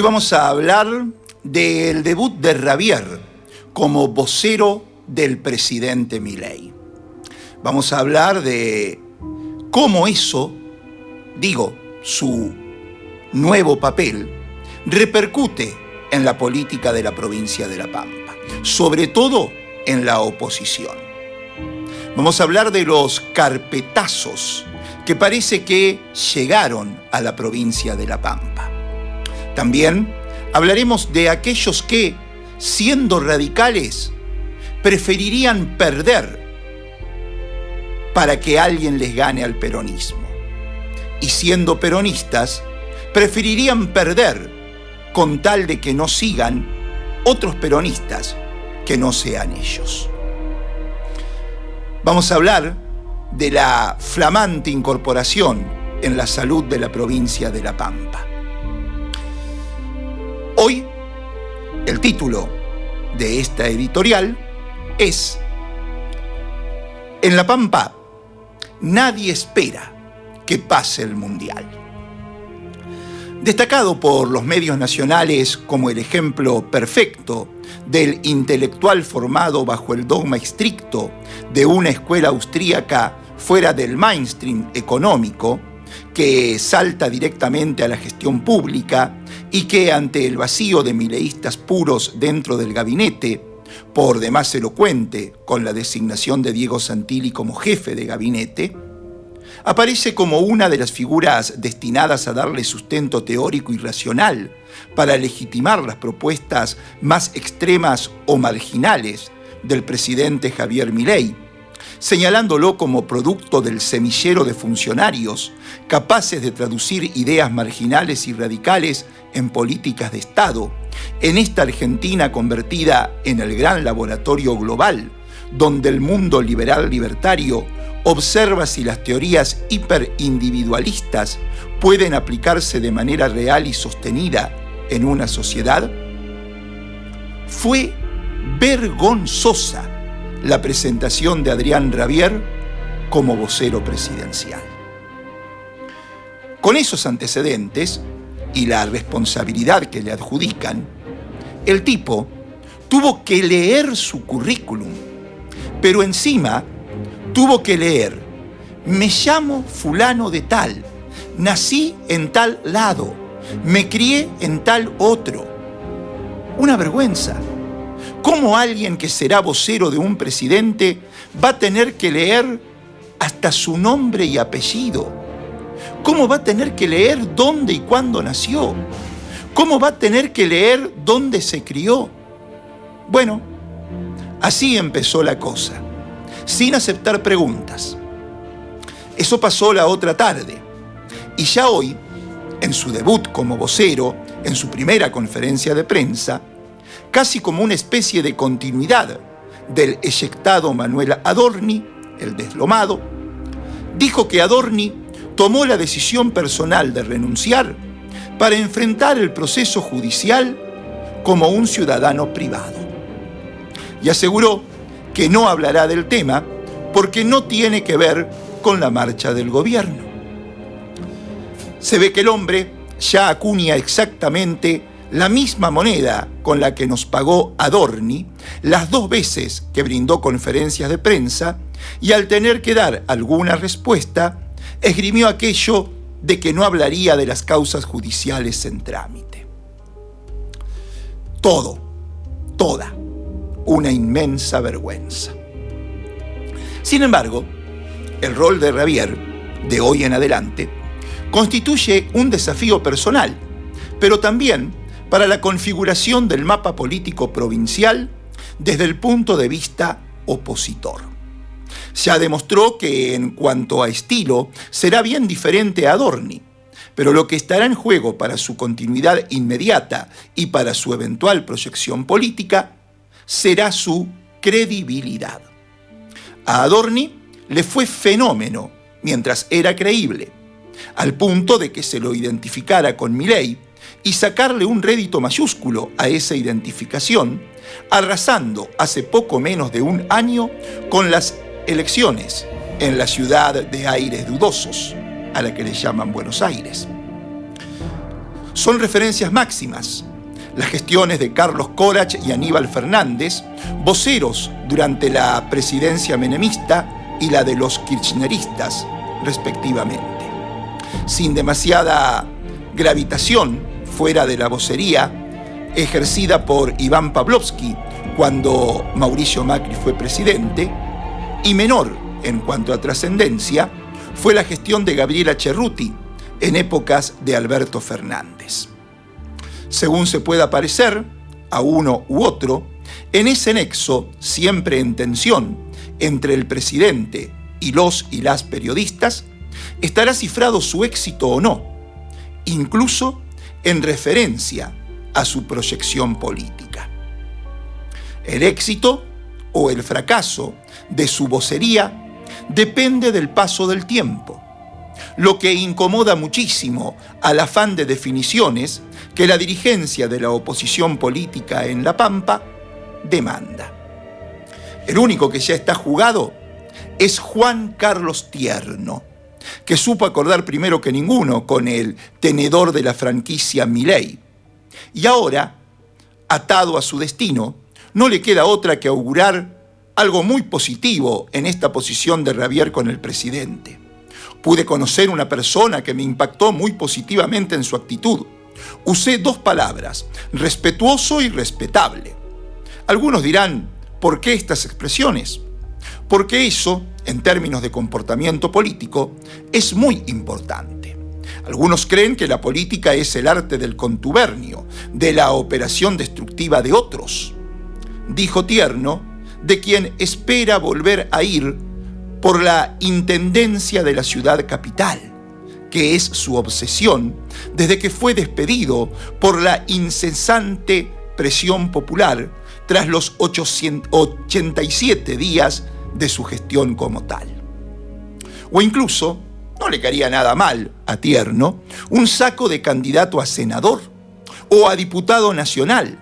Hoy vamos a hablar del debut de Javier como vocero del presidente Milei. Vamos a hablar de cómo eso, su nuevo papel, repercute en la política de la provincia de La Pampa, sobre todo en la oposición. Vamos a hablar de los carpetazos que parece que llegaron a la provincia de La Pampa. También hablaremos de aquellos que, siendo radicales, preferirían perder para que alguien les gane al peronismo. Y siendo peronistas, preferirían perder con tal de que no sigan otros peronistas que no sean ellos. Vamos a hablar de la flamante incorporación en la salud de la provincia de La Pampa. Hoy, el título de esta editorial es En La Pampa, nadie espera que pase el Mundial. Destacado por los medios nacionales como el ejemplo perfecto del intelectual formado bajo el dogma estricto de una escuela austríaca fuera del mainstream económico, que salta directamente a la gestión pública y que ante el vacío de mileístas puros dentro del gabinete, por demás elocuente con la designación de Diego Santilli como jefe de gabinete, aparece como una de las figuras destinadas a darle sustento teórico y racional para legitimar las propuestas más extremas o marginales del presidente Javier Milei, señalándolo como producto del semillero de funcionarios capaces de traducir ideas marginales y radicales en políticas de Estado, en esta Argentina convertida en el gran laboratorio global, donde el mundo liberal libertario observa si las teorías hiperindividualistas pueden aplicarse de manera real y sostenida en una sociedad. Fue vergonzosa la presentación de Adrián Javier como vocero presidencial. Con esos antecedentes y la responsabilidad que le adjudican, el tipo tuvo que leer su currículum, pero encima tuvo que leer: me llamo fulano de tal, nací en tal lado, me crié en tal otro. Una vergüenza. ¿Cómo alguien que será vocero de un presidente va a tener que leer hasta su nombre y apellido? ¿Cómo va a tener que leer dónde y cuándo nació? ¿Cómo va a tener que leer dónde se crió? Bueno, así empezó la cosa, sin aceptar preguntas. Eso pasó la otra tarde, y ya hoy, en su debut como vocero, en su primera conferencia de prensa, casi como una especie de continuidad del eyectado Manuel Adorni, el deslomado, dijo que Adorni tomó la decisión personal de renunciar para enfrentar el proceso judicial como un ciudadano privado. Y aseguró que no hablará del tema porque no tiene que ver con la marcha del gobierno. Se ve que el hombre ya acuña exactamente la misma moneda con la que nos pagó Adorni las 2 veces que brindó conferencias de prensa, y al tener que dar alguna respuesta, esgrimió aquello de que no hablaría de las causas judiciales en trámite. Toda una inmensa vergüenza. Sin embargo, el rol de Javier, de hoy en adelante, constituye un desafío personal, pero también para la configuración del mapa político provincial desde el punto de vista opositor. Ya demostró que en cuanto a estilo será bien diferente a Adorni, pero lo que estará en juego para su continuidad inmediata y para su eventual proyección política será su credibilidad. A Adorni le fue fenómeno mientras era creíble, al punto de que se lo identificara con Milei y sacarle un rédito mayúsculo a esa identificación, arrasando hace poco menos de un año con las elecciones en la ciudad de aires dudosos, a la que le llaman Buenos Aires. son referencias máximas. Las gestiones de Carlos Corach y Aníbal Fernández, voceros durante la presidencia menemista y la de los kirchneristas, respectivamente. Sin demasiada gravitación fuera de la vocería ejercida por Iván Pavlovsky cuando Mauricio Macri fue presidente, y menor en cuanto a trascendencia, fue la gestión de Gabriela Cerruti en épocas de Alberto Fernández. Según se pueda parecer, a uno u otro, en ese nexo, siempre en tensión, entre el presidente y los y las periodistas, estará cifrado su éxito o no, incluso en referencia a su proyección política. El éxito o el fracaso de su vocería depende del paso del tiempo, lo que incomoda muchísimo al afán de definiciones que la dirigencia de la oposición política en La Pampa demanda. El único que ya está jugado es Juan Carlos Tierno, que supo acordar primero que ninguno con el tenedor de la franquicia Milei. Y ahora, atado a su destino, no le queda otra que augurar algo muy positivo en esta posición de rabiar con el presidente. Pude conocer una persona que me impactó muy positivamente en su actitud. Usé dos palabras, respetuoso y respetable. Algunos dirán, ¿por qué estas expresiones? Porque eso, en términos de comportamiento político, es muy importante. Algunos creen que la política es el arte del contubernio, de la operación destructiva de otros. Dijo Tierno, de quien espera volver a ir por la intendencia de la ciudad capital, que es su obsesión desde que fue despedido por la incesante presión popular tras los 87 días de su gestión como tal. O incluso, no le caería nada mal a Tierno, un saco de candidato a senador o a diputado nacional,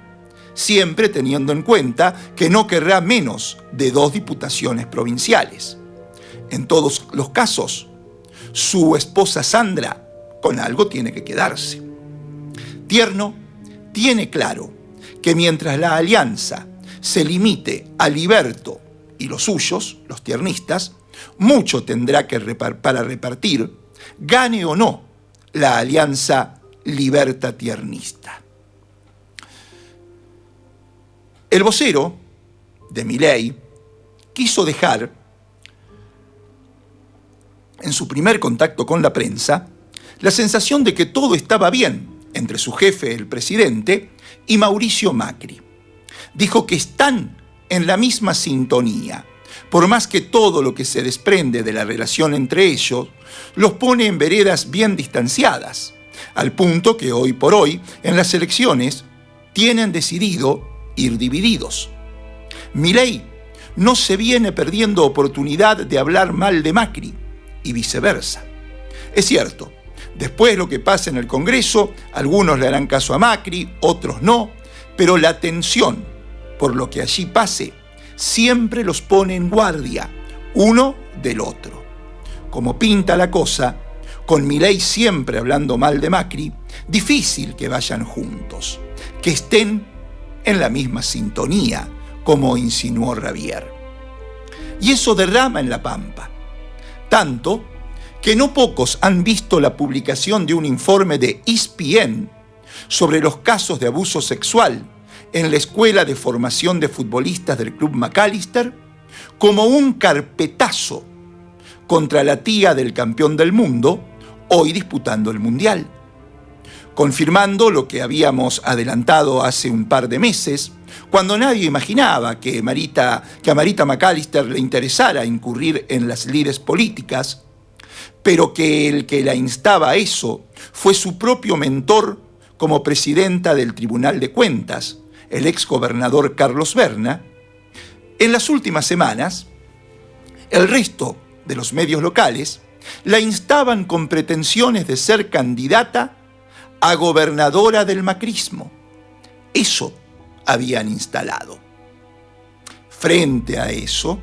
siempre teniendo en cuenta que no querrá menos de 2 diputaciones provinciales. En todos los casos, su esposa Sandra con algo tiene que quedarse. Tierno tiene claro que mientras la alianza se limite a Liberto y los suyos, los tiernistas, mucho tendrá que para repartir, gane o no la alianza liberta-tiernista. El vocero de Milei quiso dejar, en su primer contacto con la prensa, la sensación de que todo estaba bien entre su jefe, el presidente, y Mauricio Macri. Dijo que están en la misma sintonía, por más que todo lo que se desprende de la relación entre ellos los pone en veredas bien distanciadas, al punto que hoy por hoy, en las elecciones, tienen decidido ir divididos. Milei no se viene perdiendo oportunidad de hablar mal de Macri, y viceversa. Es cierto, después lo que pasa en el Congreso, algunos le harán caso a Macri, otros no, pero la tensión por lo que allí pase siempre los pone en guardia, uno del otro. Como pinta la cosa, con Milei siempre hablando mal de Macri, difícil que vayan juntos, que estén en la misma sintonía, como insinuó Rabier. Y eso derrama en La Pampa. Tanto que no pocos han visto la publicación de un informe de ESPN sobre los casos de abuso sexual en la Escuela de Formación de Futbolistas del Club McAllister como un carpetazo contra la tía del campeón del mundo, hoy disputando el Mundial, confirmando lo que habíamos adelantado hace un par de meses, cuando nadie imaginaba que a Marita McAllister le interesara incurrir en las lides políticas, pero que el que la instaba a eso fue su propio mentor como presidenta del Tribunal de Cuentas, el exgobernador Carlos Berna. En las últimas semanas, el resto de los medios locales la instaban con pretensiones de ser candidata a gobernadora del macrismo. Eso habían instalado. Frente a eso,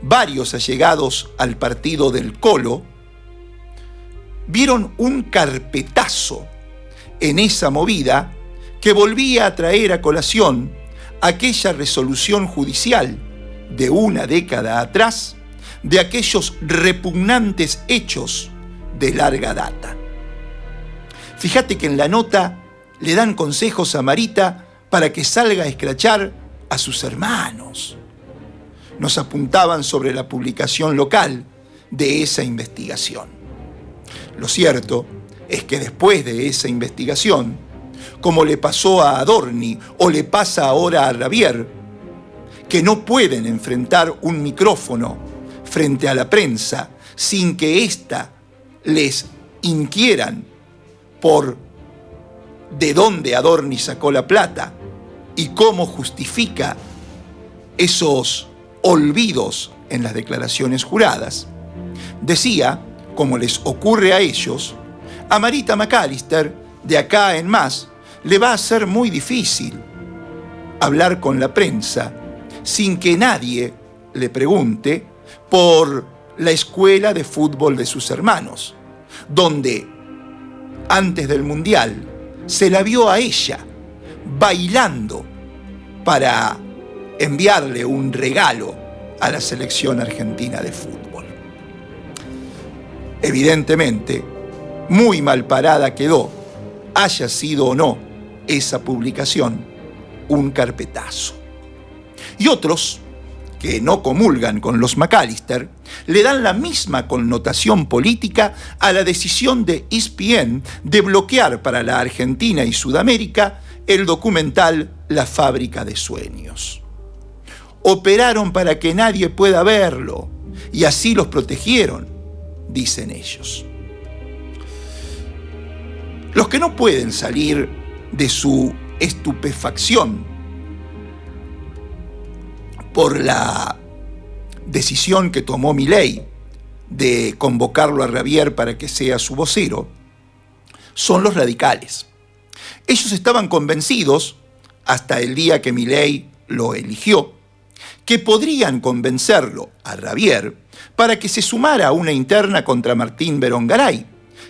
varios allegados al partido del Colo vieron un carpetazo en esa movida que volvía a traer a colación aquella resolución judicial de una década atrás de aquellos repugnantes hechos de larga data. Fíjate que en la nota le dan consejos a Marita para que salga a escrachar a sus hermanos. Nos apuntaban sobre la publicación local de esa investigación. Lo cierto es que después de esa investigación, como le pasó a Adorni o le pasa ahora a Rabier, que no pueden enfrentar un micrófono frente a la prensa sin que ésta les inquieran por de dónde Adorni sacó la plata y cómo justifica esos olvidos en las declaraciones juradas, decía, como les ocurre a ellos, a Marita McAllister, de acá en más, le va a ser muy difícil hablar con la prensa sin que nadie le pregunte por la escuela de fútbol de sus hermanos, donde antes del Mundial se la vio a ella bailando para enviarle un regalo a la selección argentina de fútbol. Evidentemente, muy mal parada quedó, haya sido o no esa publicación, un carpetazo. Y otros, que no comulgan con los McAllister, le dan la misma connotación política a la decisión de ESPN de bloquear para la Argentina y Sudamérica el documental La Fábrica de Sueños. Operaron para que nadie pueda verlo y así los protegieron, dicen ellos. Los que no pueden salir de su estupefacción por la decisión que tomó Milei de convocarlo a Rabier para que sea su vocero, son los radicales. Ellos estaban convencidos, hasta el día que Milei lo eligió, que podrían convencerlo a Rabier para que se sumara a una interna contra Martín Berongaray,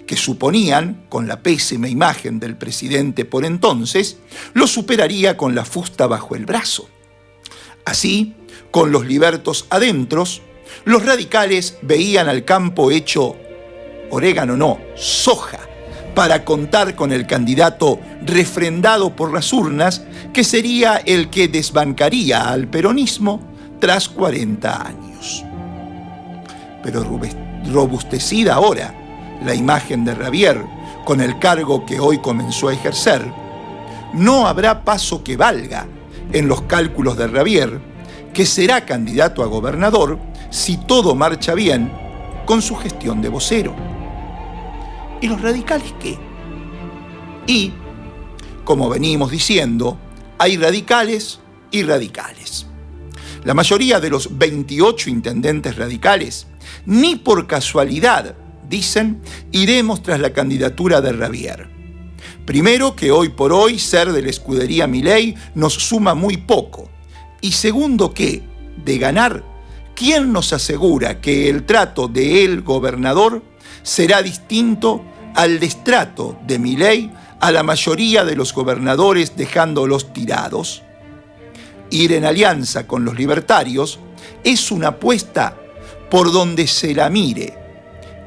que suponían, con la pésima imagen del presidente por entonces, lo superaría con la fusta bajo el brazo. Así, con los libertos adentros, los radicales veían al campo hecho orégano, no, soja, para contar con el candidato refrendado por las urnas, que sería el que desbancaría al peronismo tras 40 años. Pero robustecida ahora la imagen de Rabier con el cargo que hoy comenzó a ejercer, no habrá paso que valga en los cálculos de Rabier, que será candidato a gobernador si todo marcha bien con su gestión de vocero. ¿Y los radicales qué? Y, como venimos diciendo, hay radicales y radicales. La mayoría de los 28 intendentes radicales, ni por casualidad, dicen, iremos tras la candidatura de Rabier. Primero, que hoy por hoy ser de la escudería Milei nos suma muy poco. Y segundo, que, de ganar, ¿quién nos asegura que el trato de el gobernador será distinto al destrato de Milei a la mayoría de los gobernadores dejándolos tirados? Ir en alianza con los libertarios es una apuesta por donde se la mire,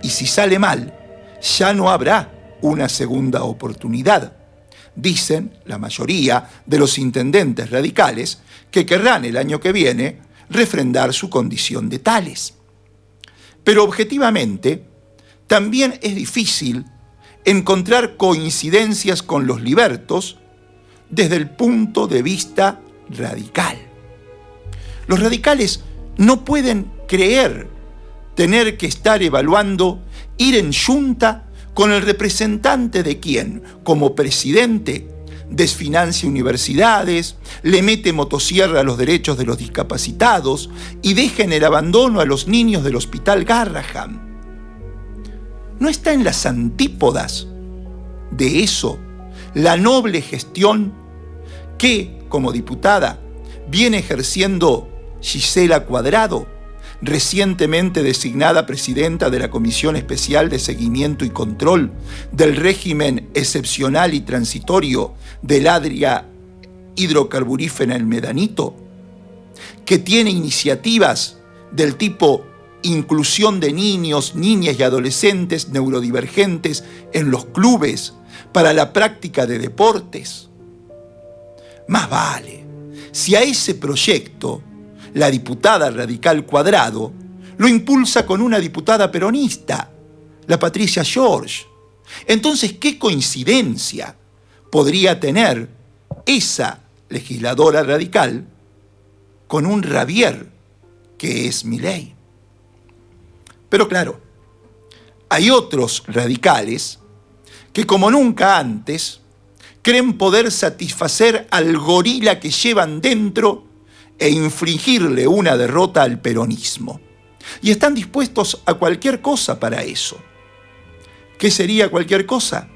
y si sale mal, ya no habrá una segunda oportunidad. Dicen la mayoría de los intendentes radicales que querrán el año que viene refrendar su condición de tales. Pero objetivamente, también es difícil encontrar coincidencias con los libertos desde el punto de vista radical. Los radicales no pueden creer tener que estar evaluando ir en yunta con el representante de quien, como presidente, desfinancia universidades, le mete motosierra a los derechos de los discapacitados y deja en el abandono a los niños del Hospital Garrahan. ¿No está en las antípodas de eso la noble gestión que, como diputada, viene ejerciendo Gisela Cuadrado, recientemente designada presidenta de la Comisión Especial de Seguimiento y Control del Régimen Excepcional y Transitorio del Área Hidrocarburífera El Medanito, que tiene iniciativas del tipo inclusión de niños, niñas y adolescentes neurodivergentes en los clubes para la práctica de deportes. Más vale, si a ese proyecto la diputada radical Cuadrado lo impulsa con una diputada peronista, la Patricia George. Entonces, ¿qué coincidencia podría tener esa legisladora radical con un Ravier que es Milei? Pero claro, hay otros radicales que como nunca antes creen poder satisfacer al gorila que llevan dentro e infligirle una derrota al peronismo. Y están dispuestos a cualquier cosa para eso. ¿Qué sería cualquier cosa?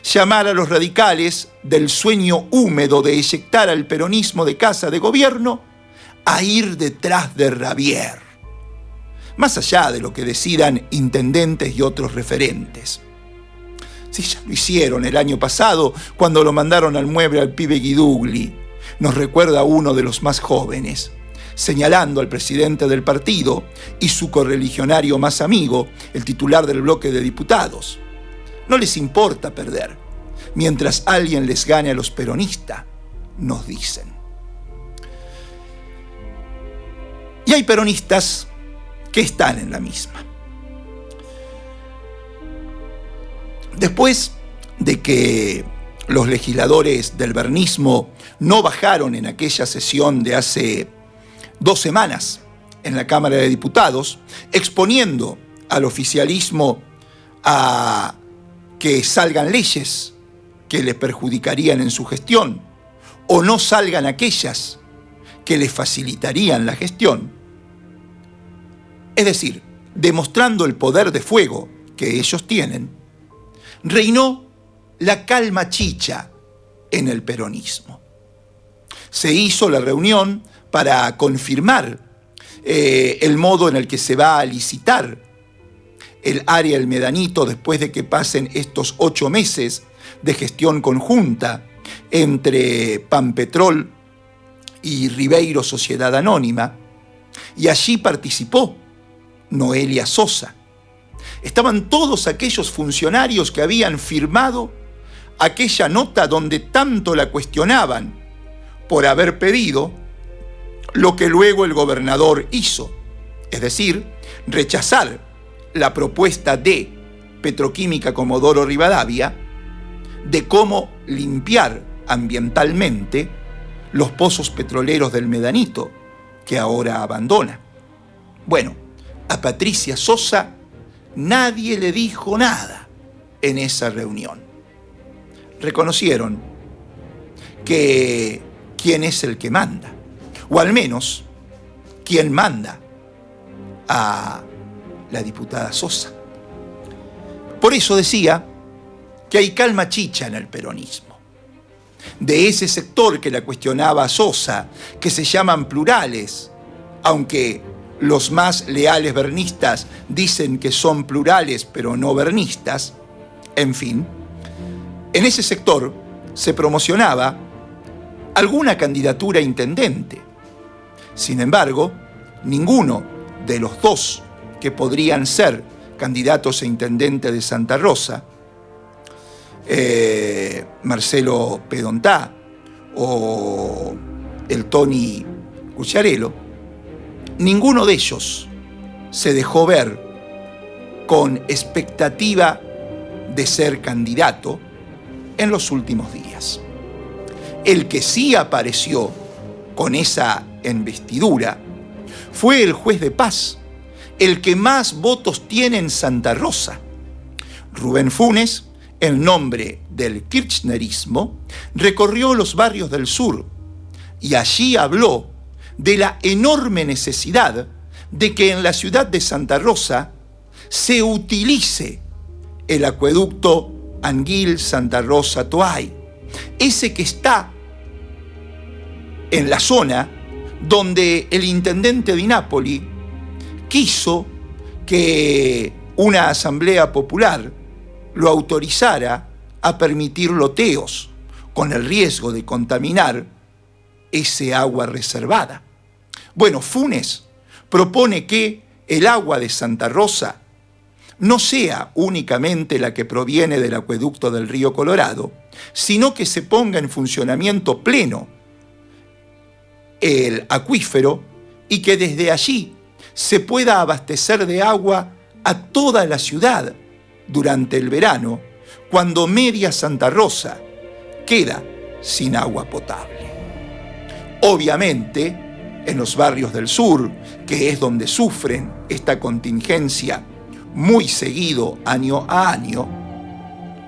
Llamar a los radicales del sueño húmedo de eyectar al peronismo de casa de gobierno a ir detrás de Ravier, más allá de lo que decidan intendentes y otros referentes. Si ya lo hicieron el año pasado cuando lo mandaron al mueble al pibe Guidugli, nos recuerda uno de los más jóvenes, señalando al presidente del partido y su correligionario más amigo, el titular del bloque de diputados. No les importa perder, mientras alguien les gane a los peronistas, nos dicen. Y hay peronistas que están en la misma. Después de que los legisladores del bernismo no bajaron en aquella sesión de hace 2 semanas en la Cámara de Diputados, exponiendo al oficialismo a que salgan leyes que les perjudicarían en su gestión, o no salgan aquellas que les facilitarían la gestión. Es decir, demostrando el poder de fuego que ellos tienen, reinó la calma chicha en el peronismo. Se hizo la reunión para confirmar el modo en el que se va a licitar el área El Medanito después de que pasen estos 8 meses de gestión conjunta entre Pampetrol y Ribeiro Sociedad Anónima, y allí participó Noelia Sosa. Estaban todos aquellos funcionarios que habían firmado aquella nota donde tanto la cuestionaban por haber pedido lo que luego el gobernador hizo, es decir, rechazar la propuesta de Petroquímica Comodoro Rivadavia de cómo limpiar ambientalmente los pozos petroleros del Medanito, que ahora abandona. Bueno, a Patricia Sosa nadie le dijo nada en esa reunión. Reconocieron que quién es el que manda, o al menos quién manda a la diputada Sosa. Por eso decía que hay calma chicha en el peronismo. De ese sector que la cuestionaba a Sosa, que se llaman plurales, aunque los más leales bernistas dicen que son plurales pero no bernistas, en fin, en ese sector se promocionaba alguna candidatura a intendente. Sin embargo, ninguno de los 2 que podrían ser candidatos a intendente de Santa Rosa, Marcelo Pedontá o el Tony Cucharello, ninguno de ellos se dejó ver con expectativa de ser candidato en los últimos días. El que sí apareció con esa investidura fue el juez de paz, el que más votos tiene en Santa Rosa. Rubén Funes, en nombre del kirchnerismo, recorrió los barrios del sur y allí habló de la enorme necesidad de que en la ciudad de Santa Rosa se utilice el acueducto Anguil-Santa Rosa-Toay, ese que está en la zona donde el intendente Di Napoli quiso que una asamblea popular lo autorizara a permitir loteos, con el riesgo de contaminar ese agua reservada. Bueno, Funes propone que el agua de Santa Rosa no sea únicamente la que proviene del acueducto del río Colorado, sino que se ponga en funcionamiento pleno el acuífero y que desde allí se pueda abastecer de agua a toda la ciudad durante el verano, cuando media Santa Rosa queda sin agua potable. Obviamente, en los barrios del sur, que es donde sufren esta contingencia muy seguido año a año,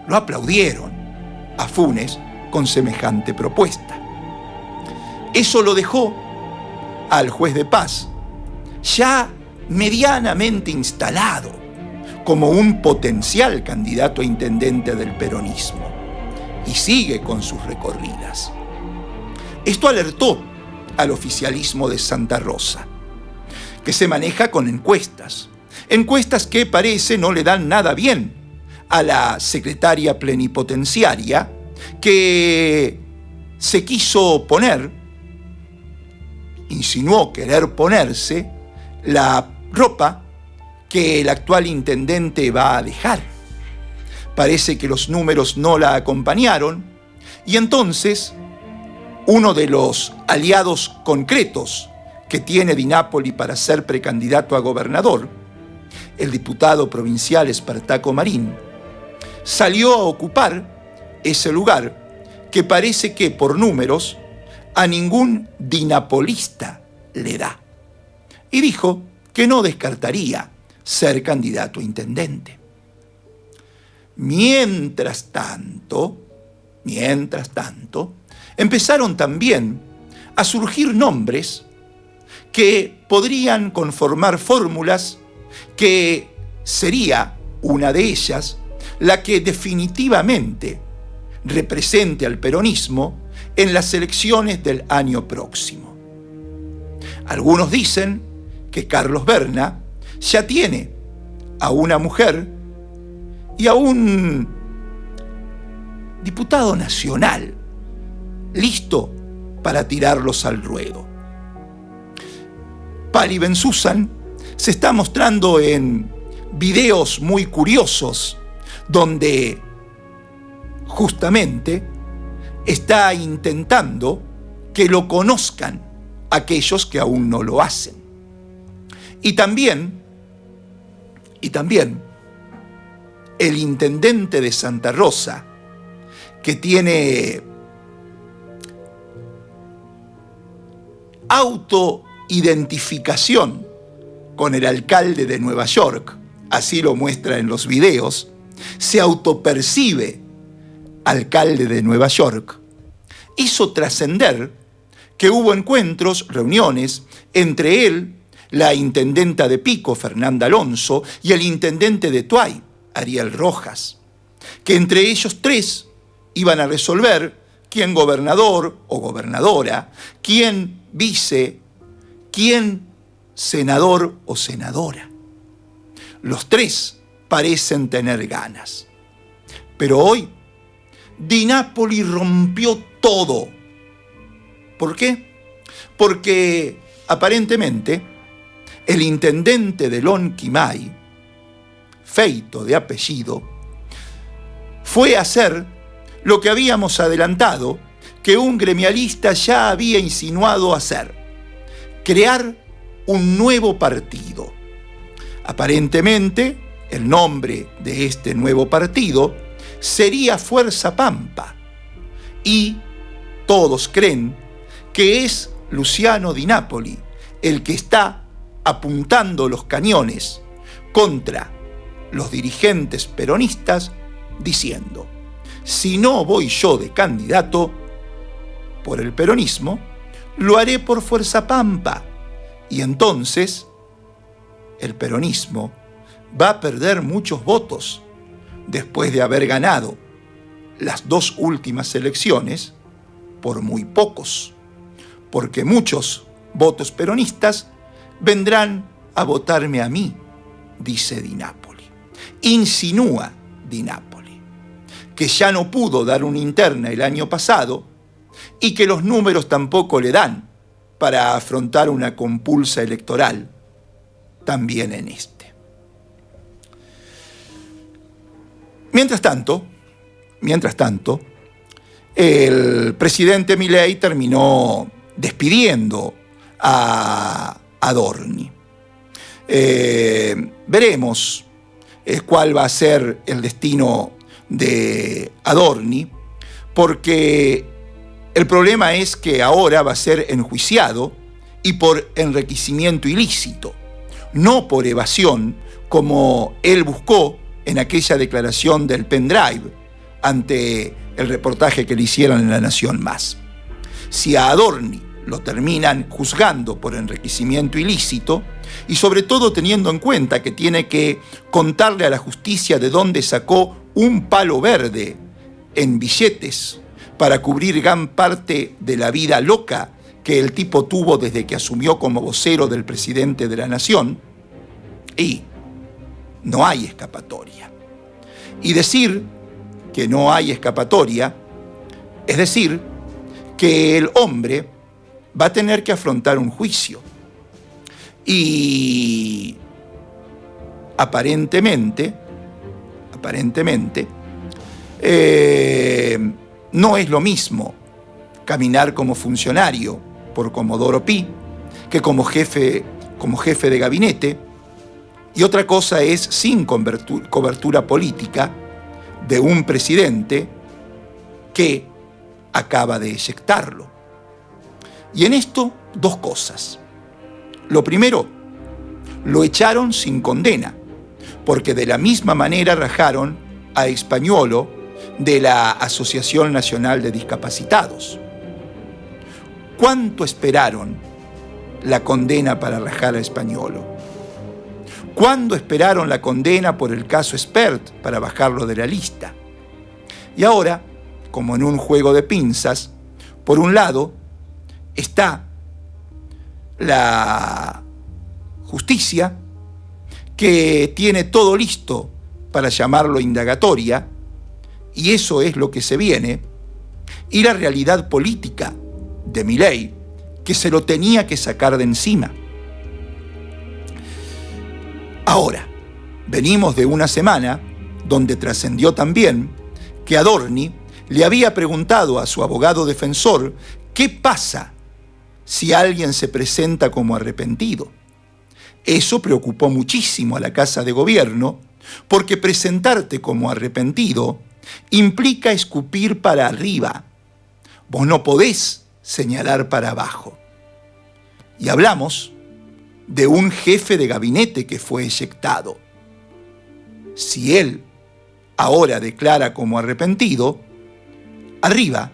lo aplaudieron a Funes con semejante propuesta. Eso lo dejó al juez de paz ya medianamente instalado como un potencial candidato a intendente del peronismo, y sigue con sus recorridas. Esto alertó al oficialismo de Santa Rosa, que se maneja con encuestas que parece no le dan nada bien a la secretaria plenipotenciaria, que se quiso poner, insinuó querer ponerse, la ropa que el actual intendente va a dejar. Parece que los números no la acompañaron, y entonces uno de los aliados concretos que tiene Di Napoli para ser precandidato a gobernador, el diputado provincial Espartaco Marín, salió a ocupar ese lugar que parece que por números a ningún dinapolista le da, y dijo que no descartaría ser candidato a intendente. Mientras tanto, empezaron también a surgir nombres que podrían conformar fórmulas que sería una de ellas la que definitivamente represente al peronismo en las elecciones del año próximo. Algunos dicen que Carlos Berna ya tiene a una mujer y a un diputado nacional listo para tirarlos al ruedo. Pali Bensusan se está mostrando en videos muy curiosos donde justamente está intentando que lo conozcan aquellos que aún no lo hacen. Y también el intendente de Santa Rosa, que tiene autoidentificación con el alcalde de Nueva York, así lo muestra en los videos, se autopercibe alcalde de Nueva York, hizo trascender que hubo encuentros, reuniones, entre él, la intendenta de Pico, Fernanda Alonso, y el intendente de Tuay, Ariel Rojas, que entre ellos tres iban a resolver quién gobernador o gobernadora, quién vice, quién senador o senadora. Los tres parecen tener ganas. Pero hoy, Di Napoli rompió todo. ¿Por qué? Porque aparentemente el intendente de Lonquimay, Feito de apellido, fue a hacer lo que habíamos adelantado, que un gremialista ya había insinuado hacer: crear un nuevo partido. Aparentemente, el nombre de este nuevo partido sería Fuerza Pampa, y todos creen que es Luciano Di Napoli el que está apuntando los cañones contra los dirigentes peronistas, diciendo: si no voy yo de candidato por el peronismo, lo haré por Fuerza Pampa, y entonces el peronismo va a perder muchos votos después de haber ganado las dos últimas elecciones por muy pocos, porque muchos votos peronistas vendrán a votarme a mí, dice Di Napoli. Insinúa Di Napoli que ya no pudo dar una interna el año pasado y que los números tampoco le dan para afrontar una compulsa electoral también en este. Mientras tanto, el presidente Milei terminó despidiendo a Adorni. Veremos cuál va a ser el destino de Adorni, porque el problema es que ahora va a ser enjuiciado y por enriquecimiento ilícito, no por evasión, como él buscó en aquella declaración del pendrive ante el reportaje que le hicieron en La Nación Más. Si a Adorni lo terminan juzgando por enriquecimiento ilícito, y sobre todo teniendo en cuenta que tiene que contarle a la justicia de dónde sacó un palo verde en billetes para cubrir gran parte de la vida loca que el tipo tuvo desde que asumió como vocero del presidente de la Nación, y no hay escapatoria. Y decir que no hay escapatoria es decir que el hombre va a tener que afrontar un juicio. Y aparentemente, no es lo mismo caminar como funcionario por Comodoro Pi que como jefe de gabinete, y otra cosa es sin cobertura política de un presidente que acaba de eyectarlo. Y en esto, dos cosas. Lo primero, lo echaron sin condena, porque de la misma manera rajaron a Spagnuolo de la Asociación Nacional de Discapacitados. ¿Cuánto esperaron la condena para rajar a Spagnuolo? ¿Cuándo esperaron la condena por el caso Spert para bajarlo de la lista? Y ahora, como en un juego de pinzas, por un lado está la justicia, que tiene todo listo para llamarlo indagatoria, y eso es lo que se viene, y la realidad política de Milei, que se lo tenía que sacar de encima. Ahora, venimos de una semana donde trascendió también que Adorni le había preguntado a su abogado defensor qué pasa si alguien se presenta como arrepentido. Eso preocupó muchísimo a la Casa de Gobierno, porque presentarte como arrepentido implica escupir para arriba. Vos no podés señalar para abajo. Y hablamos de un jefe de gabinete que fue eyectado. Si él ahora declara como arrepentido, arriba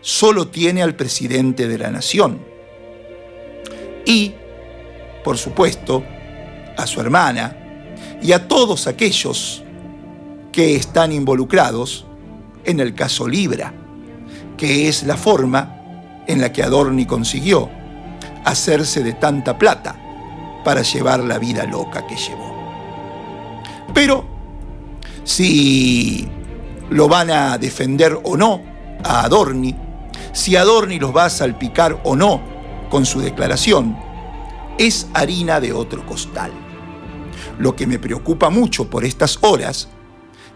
solo tiene al presidente de la nación. Y, por supuesto, a su hermana y a todos aquellos que están involucrados en el caso Libra, que es la forma en la que Adorni consiguió hacerse de tanta plata para llevar la vida loca que llevó. Pero, si lo van a defender o no a Adorni, si Adorni los va a salpicar o no con su declaración, es harina de otro costal. Lo que me preocupa mucho por estas horas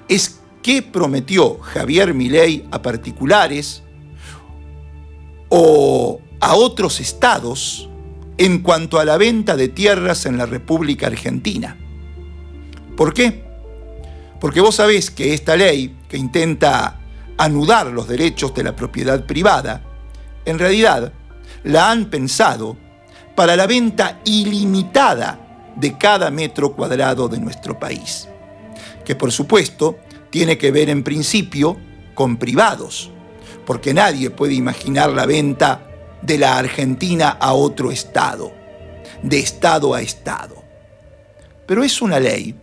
es qué prometió Javier Milei a particulares o a otros estados en cuanto a la venta de tierras en la República Argentina. ¿Por qué? Porque vos sabés que esta ley, que intenta anudar los derechos de la propiedad privada, en realidad la han pensado para la venta ilimitada de cada metro cuadrado de nuestro país, que por supuesto tiene que ver en principio con privados, porque nadie puede imaginar la venta de la Argentina a otro estado, de estado a estado. Pero es una ley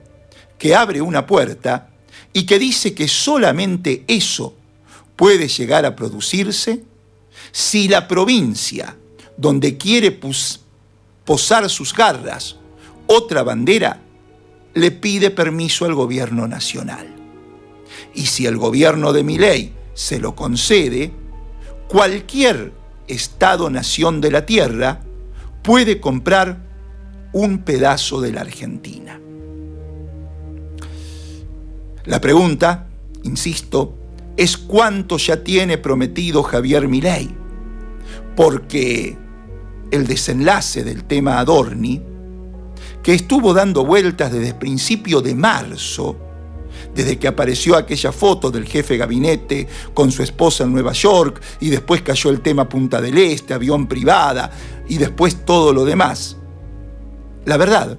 que abre una puerta y que dice que solamente eso puede llegar a producirse si la provincia donde quiere posar sus garras otra bandera, le pide permiso al gobierno nacional. Y si el gobierno de Milei se lo concede, cualquier Estado-nación de la Tierra puede comprar un pedazo de la Argentina. La pregunta, insisto, es cuánto ya tiene prometido Javier Milei, porque el desenlace del tema Adorni, que estuvo dando vueltas desde el principio de marzo, desde que apareció aquella foto del jefe de gabinete con su esposa en Nueva York, y después cayó el tema Punta del Este, avión privada, y después todo lo demás. La verdad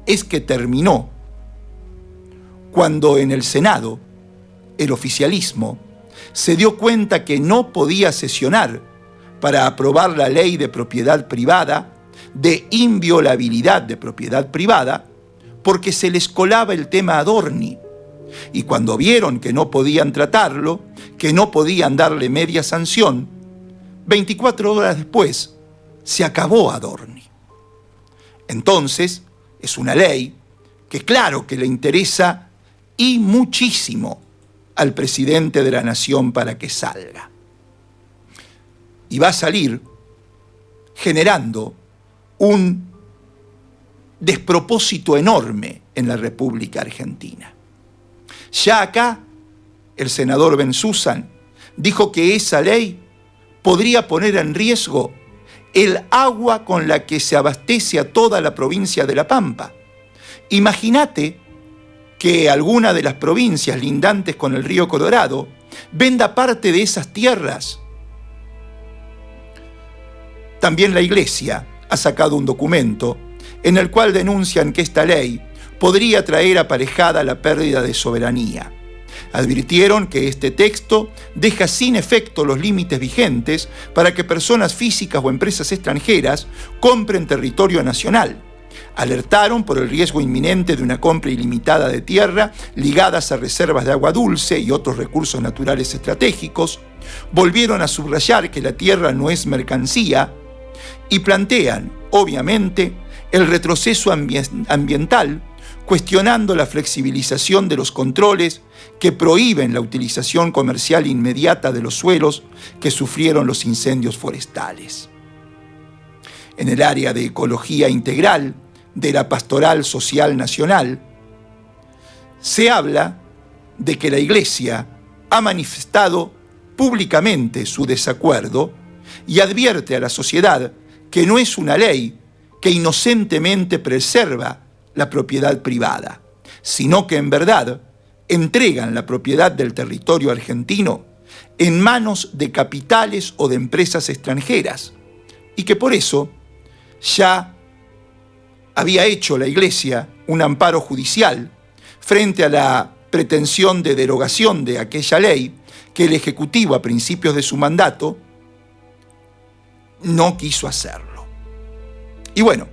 es que terminó cuando en el Senado el oficialismo se dio cuenta que no podía sesionar para aprobar la ley de propiedad privada, de inviolabilidad de propiedad privada, porque se les colaba el tema Adorni. Y cuando vieron que no podían tratarlo, que no podían darle media sanción, 24 horas después se acabó Adorni. Entonces, es una ley que claro que le interesa y muchísimo al presidente de la nación para que salga. Y va a salir generando un despropósito enorme en la República Argentina. Ya acá, el senador Bensúzan dijo que esa ley podría poner en riesgo el agua con la que se abastece a toda la provincia de La Pampa. Imagínate que alguna de las provincias lindantes con el río Colorado venda parte de esas tierras. También la Iglesia ha sacado un documento en el cual denuncian que esta ley podría traer aparejada la pérdida de soberanía. Advirtieron que este texto deja sin efecto los límites vigentes para que personas físicas o empresas extranjeras compren territorio nacional. Alertaron por el riesgo inminente de una compra ilimitada de tierra ligadas a reservas de agua dulce y otros recursos naturales estratégicos. Volvieron a subrayar que la tierra no es mercancía y plantean, obviamente, el retroceso ambiental, cuestionando la flexibilización de los controles que prohíben la utilización comercial inmediata de los suelos que sufrieron los incendios forestales. En el área de ecología integral de la Pastoral Social Nacional, se habla de que la Iglesia ha manifestado públicamente su desacuerdo y advierte a la sociedad que no es una ley que inocentemente preserva la propiedad privada, sino que en verdad entregan la propiedad del territorio argentino en manos de capitales o de empresas extranjeras, y que por eso ya había hecho la Iglesia un amparo judicial frente a la pretensión de derogación de aquella ley que el Ejecutivo a principios de su mandato no quiso hacerlo. Y bueno,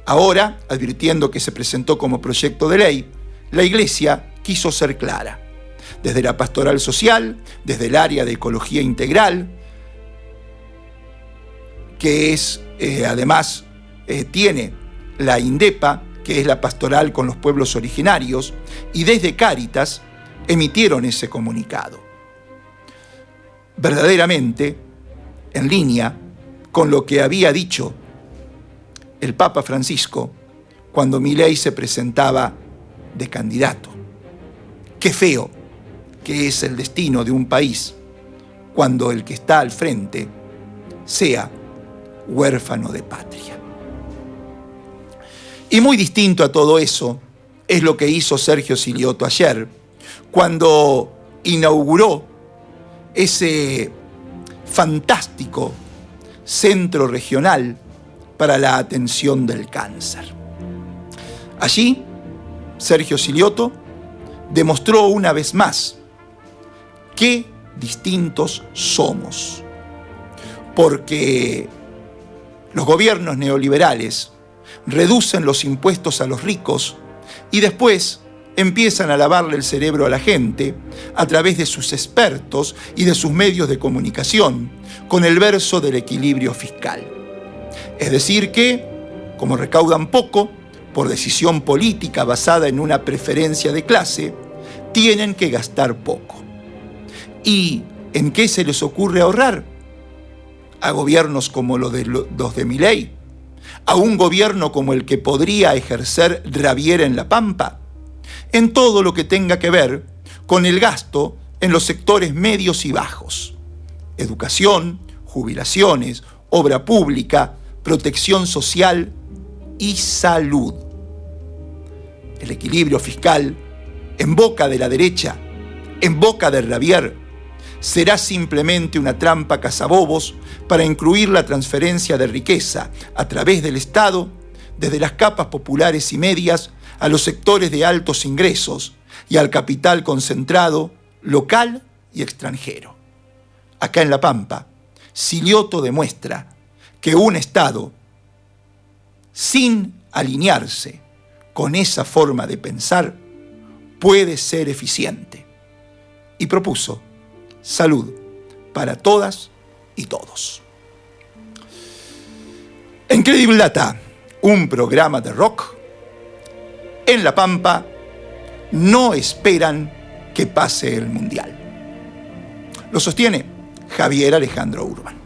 ahora, advirtiendo que se presentó como proyecto de ley, la Iglesia quiso ser clara. Desde la Pastoral Social, desde el área de ecología integral, que es, además, tiene la INDEPA, que es la pastoral con los pueblos originarios, y desde Cáritas emitieron ese comunicado. Verdaderamente, en línea con lo que había dicho el Papa Francisco cuando Milei se presentaba de candidato. Qué feo que es el destino de un país cuando el que está al frente sea huérfano de patria. Y muy distinto a todo eso es lo que hizo Sergio Silioto ayer, cuando inauguró ese fantástico centro regional para la atención del cáncer. Allí, Sergio Silioto demostró una vez más qué distintos somos, porque los gobiernos neoliberales reducen los impuestos a los ricos y después empiezan a lavarle el cerebro a la gente a través de sus expertos y de sus medios de comunicación con el verso del equilibrio fiscal. Es decir que, como recaudan poco, por decisión política basada en una preferencia de clase, tienen que gastar poco. ¿Y en qué se les ocurre ahorrar? A gobiernos como los de Milei, a un gobierno como el que podría ejercer Ravier en La Pampa, en todo lo que tenga que ver con el gasto en los sectores medios y bajos: educación, jubilaciones, obra pública, protección social y salud. El equilibrio fiscal, en boca de la derecha, en boca de Ravier, será simplemente una trampa cazabobos para incluir la transferencia de riqueza a través del Estado, desde las capas populares y medias a los sectores de altos ingresos y al capital concentrado, local y extranjero. Acá en La Pampa, Silioto demuestra que un Estado, sin alinearse con esa forma de pensar, puede ser eficiente. Y propuso salud para todas y todos. Incredible Data, un programa de rock. En La Pampa no esperan que pase el Mundial. Lo sostiene Javier Alejandro Urban.